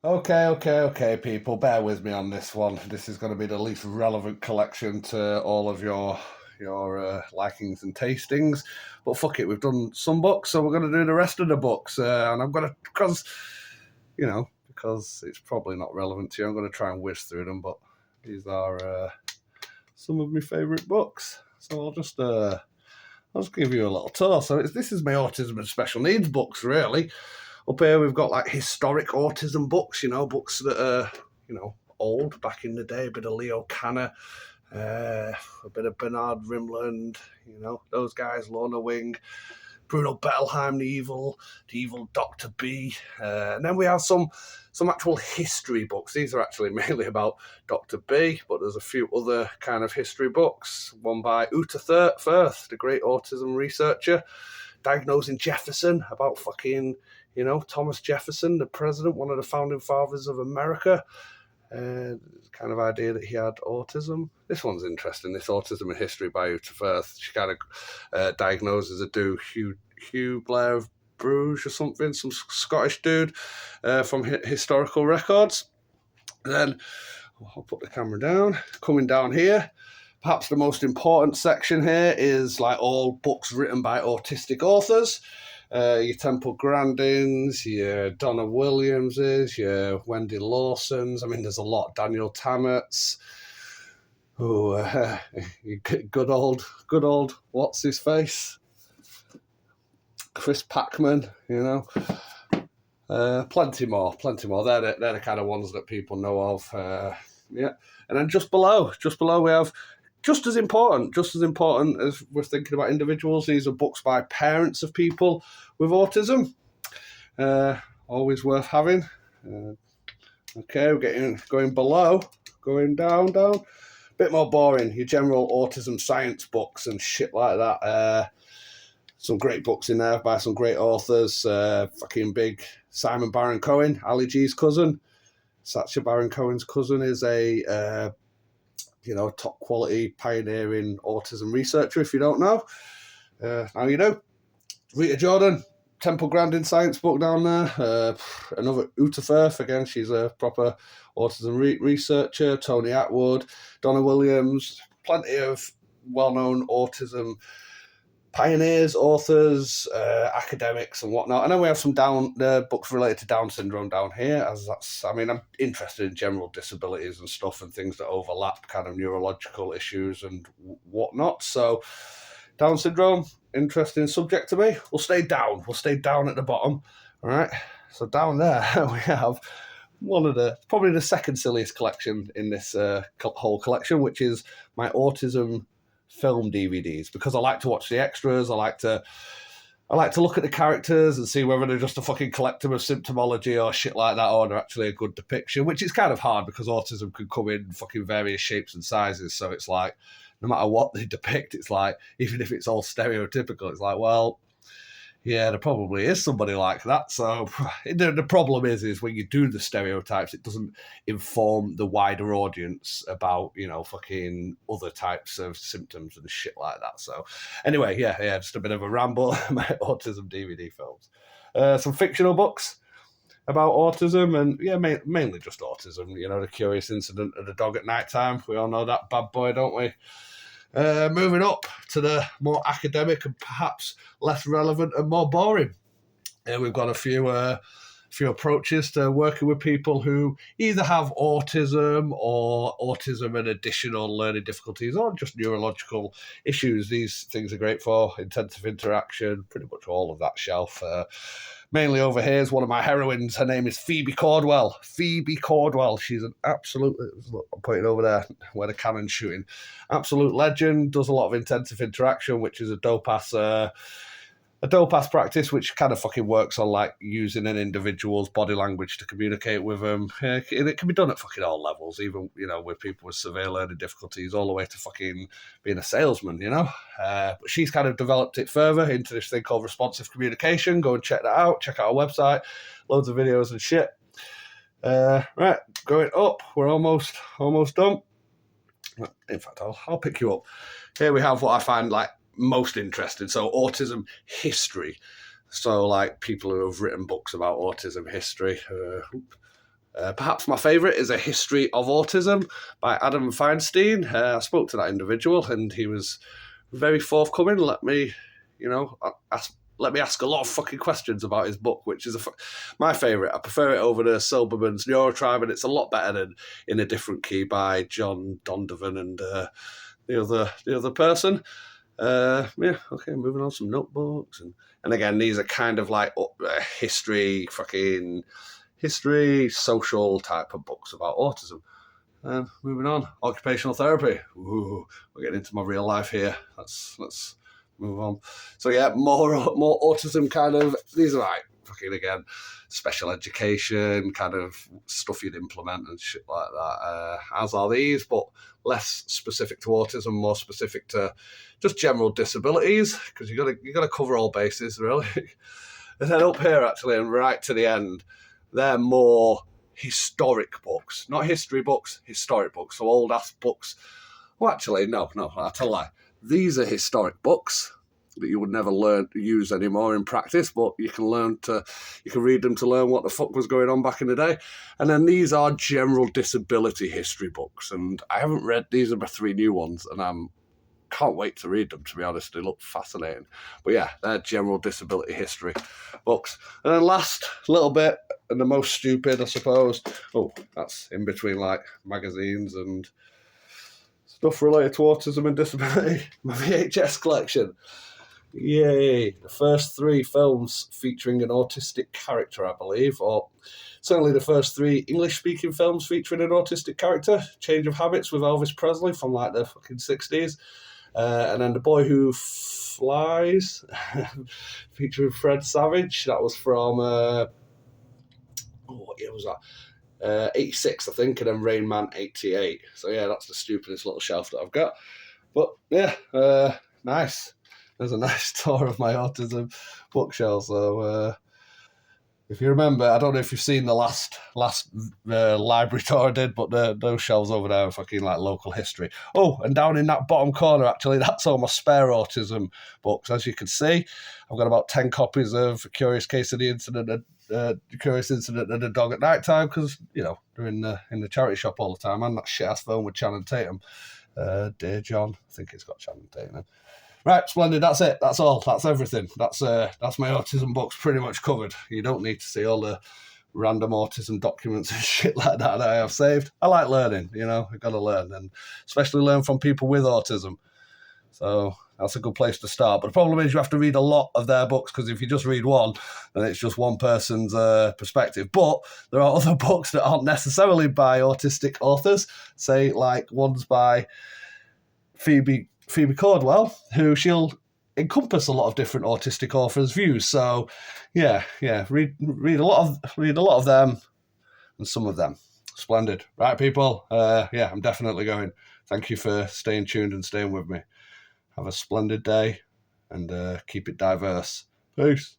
Okay, people. Bear with me on this one. This is going to be the least relevant collection to all of your likings and tastings. But fuck it, we've done some books, so we're going to do the rest of the books. And I'm going to, because it's probably not relevant to you, I'm going to try and whiz through them. But these are some of my favourite books. So I'll just give you a little tour. So this is my autism and special needs books, really. Up here we've got like historic autism books, books that are, old back in the day. A bit of Leo Kanner, a bit of Bernard Rimland, those guys, Lorna Wing, Bruno Bettelheim, the evil Dr. B. And then we have some actual history books. These are actually mainly about Dr. B, but there's a few other kind of history books. One by Uta Firth, the great autism researcher, diagnosing Jefferson, about fucking, Thomas Jefferson, the president, one of the founding fathers of America. Kind of idea that he had autism. This one's interesting. This Autism in History by Uta Firth. She kind of diagnoses a dude, Hugh Blair of Bruges or something, some Scottish dude from historical records. And then I'll put the camera down. Coming down here, perhaps the most important section here is like all books written by autistic authors. Your Temple Grandins, your Donna Williamses, your Wendy Lawsons. I mean, there's a lot. Daniel Tammet's. Good old, what's his face? Chris Packman, plenty more. They're the kind of ones that people know of. And then just below we have just as important as we're thinking about individuals. These are books by parents of people with autism. Always worth having. Okay, we're going below, going down. Bit more boring. Your general autism science books and shit like that. Some great books in there by some great authors. Fucking big Simon Baron Cohen, Ali G's cousin. Sacha Baron Cohen's cousin is a top quality pioneering autism researcher. If you don't know, now you know. Rita Jordan, Temple Grandin science book down there. Another Uta Firth, again, she's a proper autism researcher. Tony Atwood, Donna Williams, plenty of well-known autism pioneers, authors, academics and whatnot. And then we have some books related to Down syndrome down here, I'm interested in general disabilities and stuff and things that overlap kind of neurological issues and whatnot. So Down syndrome, interesting subject to me. We'll stay down at the bottom. All right. So down there we have probably the second silliest collection in this whole collection, which is my autism film DVDs, because I like to watch the extras. I like to look at the characters and see whether they're just a fucking collective of symptomology or shit like that, or they're actually a good depiction, which is kind of hard because autism can come in fucking various shapes and sizes. So it's like, no matter what they depict, it's like, even if it's all stereotypical, it's like, well, yeah, there probably is somebody like that. So the problem is when you do the stereotypes, it doesn't inform the wider audience about, fucking other types of symptoms and shit like that. So anyway, yeah, just a bit of a ramble. My autism DVD films. Some fictional books about autism, and yeah, mainly just autism. The curious incident of the dog at night time. We all know that bad boy, don't we? Moving up to the more academic and perhaps less relevant and more boring. We've got a few approaches to working with people who either have autism or autism and additional learning difficulties or just neurological issues. These things are great for intensive interaction, pretty much all of that shelf. Mainly over here is one of my heroines. Her name is Phoebe Cordwell. She's an absolute, look, I'm pointing over there where the cannon's shooting. Absolute legend, does a lot of intensive interaction, which is a dope-ass practice, which kind of fucking works on like using an individual's body language to communicate with them. It can be done at fucking all levels, even, with people with severe learning difficulties, all the way to fucking being a salesman, But she's kind of developed it further into this thing called responsive communication. Go and check that out. Check out our website. Loads of videos and shit. Right, going up. We're almost done. In fact, I'll pick you up. Here we have what I find like most interesting. So autism history. So like people who have written books about autism history. Perhaps my favourite is A History of Autism by Adam Feinstein. I spoke to that individual and he was very forthcoming. Let me ask a lot of fucking questions about his book, which is my favourite. I prefer it over the Silberman's Neurotribe, and it's a lot better than In a Different Key by John Dondovan and the other person. Moving on, some notebooks. And again, these are kind of like history, social type of books about autism. Moving on, occupational therapy. Ooh, we're getting into my real life here. Let's move on. So yeah, more autism kind of. These are like fucking again, special education kind of stuff you'd implement and shit like that. As are these, but less specific to autism, more specific to just general disabilities, because you got to cover all bases really. And then up here actually, and right to the end, they're more historic books, not history books, historic books. So old ass books. Well, actually, no, I tell a lie. These are historic books that you would never use anymore in practice, but you can read them to learn what the fuck was going on back in the day. And then these are general disability history books, and I haven't read these. Are my 3 new ones, and can't wait to read them, to be honest. They look fascinating. But yeah, they're general disability history books. And then last little bit, and the most stupid, I suppose. Oh, that's in between like magazines and stuff related to autism and disability. My VHS collection. Yay. The first 3 films featuring an autistic character, I believe, or certainly the first 3 English-speaking films featuring an autistic character. Change of Habits with Elvis Presley from like the fucking 60s. And then The Boy Who Flies, featuring Fred Savage. That was from, what year was that? 86, I think, and then Rain Man 88. So yeah, that's the stupidest little shelf that I've got. But yeah, nice. There's a nice tour of my autism bookshelf. So if you remember, I don't know if you've seen the last library tour I did, but those shelves over there are fucking like local history. Oh, and down in that bottom corner, actually, that's all my spare autism books. As you can see, I've got about 10 copies of A Curious Case of the Incident, Curious Incident of the Dog at Night Time, because, they're in the charity shop all the time, and that shit-ass film with Channing Tatum. Dear John, I think it's got Channing Tatum. Right, splendid. That's it. That's all. That's everything. That's my autism box pretty much covered. You don't need to see all the random autism documents and shit like that I have saved. I like learning, I've got to learn, and especially learn from people with autism. So that's a good place to start. But the problem is you have to read a lot of their books, because if you just read one, then it's just one person's perspective. But there are other books that aren't necessarily by autistic authors, say like ones by Phoebe Caldwell, who she'll encompass a lot of different autistic authors' views. So, yeah, read a lot of them, and some of them. Splendid, right, people? I'm definitely going. Thank you for staying tuned and staying with me. Have a splendid day, and keep it diverse. Peace.